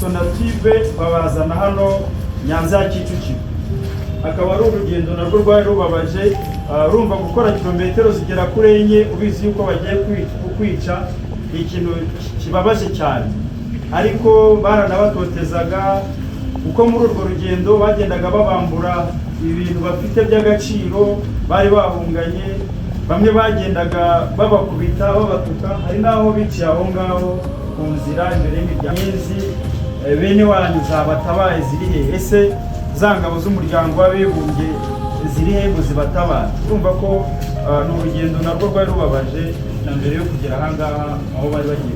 Sonatube babazana hano Nyanza ya Kicukiro, akaba ari urugendo narwo rwari rubabaje. Rumva gukora kilometero zigera kuri enye ubizi yuko bagiye kwica, ikintu kibabaje cyane, ariko baranabatotezaga uko muri urwo rugendo bagendaga babambura ibintu bafite by'agaciro bari bahunganye. Bamwe bagendaga babakubita babatuka, hari naho biciye aho ngaho ku nzira imbere y'imiryango. Bene wanyu zabatabaye ziri he? Ese za ngabo z'umuryango w'abibumbye ziri he ngo zibatabare? Urumva ko ni urugendo narwo rwari rubabaje na mbere yo kugera aha ngaha aho bari bagiye.